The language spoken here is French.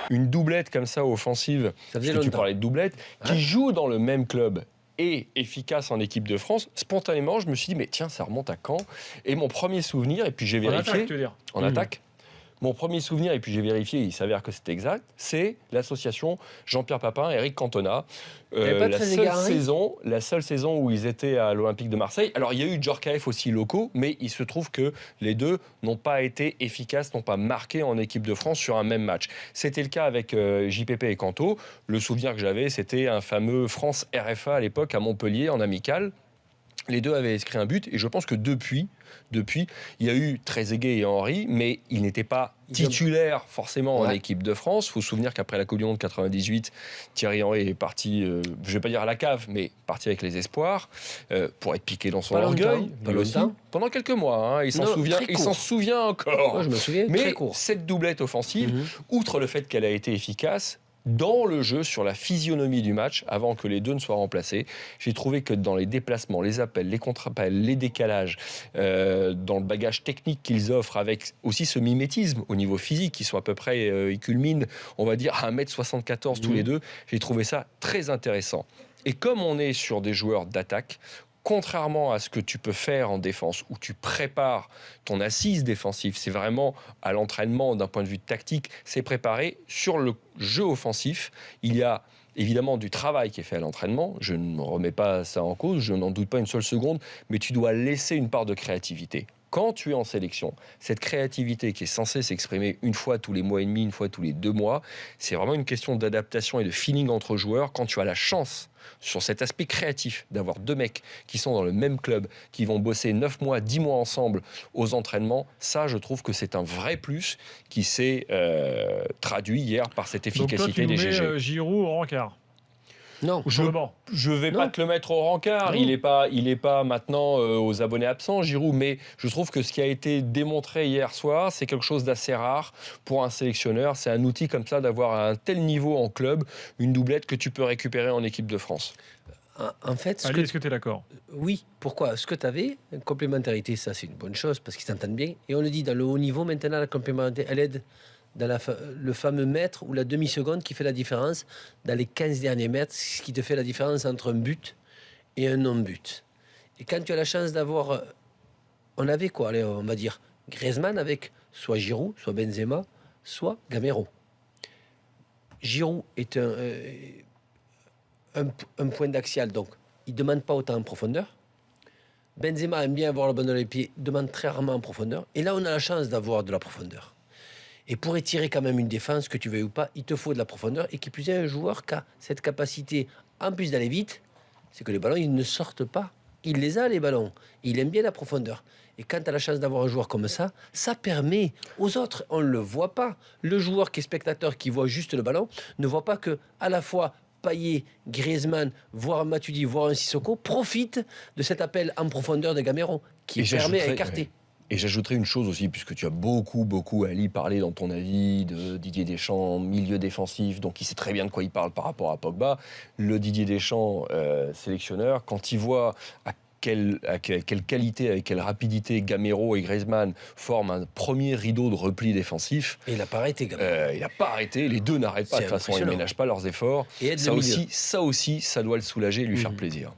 une doublette comme ça offensive, parce que tu parlais de doublette, qui joue dans le même club et efficace en équipe de France, spontanément, je me suis dit, mais tiens, ça remonte à quand ? Et mon premier souvenir, et puis j'ai vérifié... En attaque, tu veux dire ? En attaque. Mon premier souvenir, et puis j'ai vérifié, il s'avère que c'est exact, c'est l'association Jean-Pierre Papin, Eric Cantona. La seule saison où ils étaient à l'Olympique de Marseille. Alors, il y a eu Djorkaeff aussi locaux, mais il se trouve que les deux n'ont pas été efficaces, n'ont pas marqué en équipe de France sur un même match. C'était le cas avec JPP et Canto. Le souvenir que j'avais, c'était un fameux France-RFA à l'époque à Montpellier, en amical. Les deux avaient inscrit un but, et je pense que depuis, il y a eu Trezeguet et Henry, mais ils n'étaient pas titulaires forcément en équipe de France. Il faut se souvenir qu'après la Coupe du Monde 98, Thierry Henry est parti, je ne vais pas dire à la cave, mais parti avec les espoirs, pour être piqué dans son orgueil. Pendant quelques mois, il s'en souvient encore. Moi, je me souviens, mais très court. Cette doublette offensive, outre le fait qu'elle a été efficace, dans le jeu, sur la physionomie du match, avant que les deux ne soient remplacés, j'ai trouvé que dans les déplacements, les appels, les contre-appels, les décalages, dans le bagage technique qu'ils offrent, avec aussi ce mimétisme au niveau physique, qui sont à peu près, ils culminent, on va dire, à 1m74 tous les deux, j'ai trouvé ça très intéressant. Et comme on est sur des joueurs d'attaque, contrairement à ce que tu peux faire en défense, où tu prépares ton assise défensive, c'est vraiment à l'entraînement d'un point de vue tactique, c'est préparé. Sur le jeu offensif, il y a évidemment du travail qui est fait à l'entraînement, je ne remets pas ça en cause, je n'en doute pas une seule seconde, mais tu dois laisser une part de créativité. Quand tu es en sélection, cette créativité qui est censée s'exprimer une fois tous les mois et demi, une fois tous les 2 mois, c'est vraiment une question d'adaptation et de feeling entre joueurs. Quand tu as la chance, sur cet aspect créatif, d'avoir 2 mecs qui sont dans le même club, qui vont bosser 9 mois, 10 mois ensemble aux entraînements, ça, je trouve que c'est un vrai plus qui s'est traduit hier par cette efficacité des GG. Donc toi, tu nous mets Giroud au rencard. Non, je vais pas te le mettre au rencard. Il est pas maintenant aux abonnés absents, Giroud. Mais je trouve que ce qui a été démontré hier soir, c'est quelque chose d'assez rare pour un sélectionneur. C'est un outil comme ça d'avoir à un tel niveau en club une doublette que tu peux récupérer en équipe de France. En fait, est-ce que tu es d'accord ? Oui. Pourquoi ? Ce que tu avais, une complémentarité, ça c'est une bonne chose parce qu'ils s'entendent bien. Et on le dit dans le haut niveau maintenant, la complémentarité, elle aide dans le fameux mètre ou la demi-seconde qui fait la différence dans les 15 derniers mètres, ce qui te fait la différence entre un but et un non-but. Et quand tu as la chance d'avoir... On avait quoi ? Allez, on va dire Griezmann avec soit Giroud, soit Benzema, soit Gamero. Giroud est un point d'axial, donc il ne demande pas autant en profondeur. Benzema aime bien avoir la balle dans les pieds, demande très rarement en profondeur. Et là, on a la chance d'avoir de la profondeur. Et pour étirer quand même une défense, que tu veuilles ou pas, il te faut de la profondeur. Et qui plus est, un joueur qui a cette capacité, en plus d'aller vite, c'est que les ballons, ils ne sortent pas. Il les a, les ballons. Il aime bien la profondeur. Et quand tu as la chance d'avoir un joueur comme ça, ça permet aux autres, on ne le voit pas. Le joueur qui est spectateur, qui voit juste le ballon, ne voit pas que à la fois Payet, Griezmann, voire Matuidi, voire un Sissoko, profitent de cet appel en profondeur de Gamero, qui permet à écarter. Et j'ajouterais une chose aussi, puisque tu as beaucoup, Ali, parlé dans ton avis de Didier Deschamps, milieu défensif, donc il sait très bien de quoi il parle par rapport à Pogba. Le Didier Deschamps, sélectionneur, quand il voit à quelle qualité, avec quelle rapidité Gamero et Griezmann forment un premier rideau de repli défensif. Et il n'a pas arrêté, Gamero. Il n'a pas arrêté, les deux n'arrêtent pas, de toute façon, ils ne ménagent pas leurs efforts. Et Ça aussi, ça doit le soulager et lui faire plaisir.